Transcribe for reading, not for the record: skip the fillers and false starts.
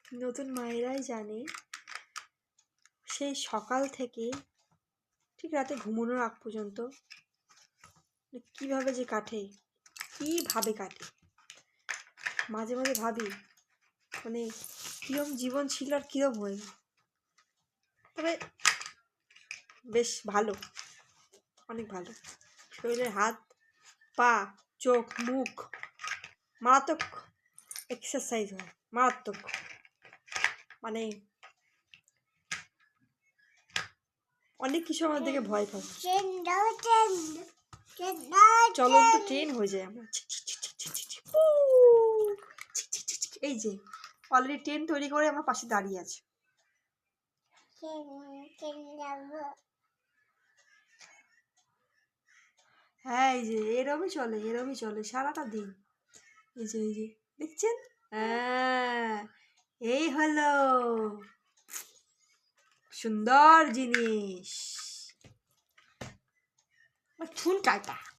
নতুন মায়েরাই জানে সেই সকাল থেকে ঠিক রাতে ঘুমানোর আগ পর্যন্ত কীভাবে যে কাটে, কীভাবে কাটে। মাঝে মাঝে ভাবি মানে কীরম জীবন ছিল আর কীরম হয়ে গেল। তবে বেশ ভালো, অনেক ভালো। শরীরের হাত পা চোখ মুখ মারাত্মক এক্সারসাইজ হয়, মারাত্মক। মানে অনেক কিছু আমার দিকে ভয় পাবে। চলন্ত ট্রেন হয়ে যায় আমরা। এই যে অলরেডি ট্রেন তৈরি করে আমার পাশে দাঁড়িয়ে আছে। হ্যাঁ এই যে এরমই চলে সারাটা দিন। এই যে দেখছেন, হ্যাঁ এই হলো সুন্দর জিনিস। চুন টাটা।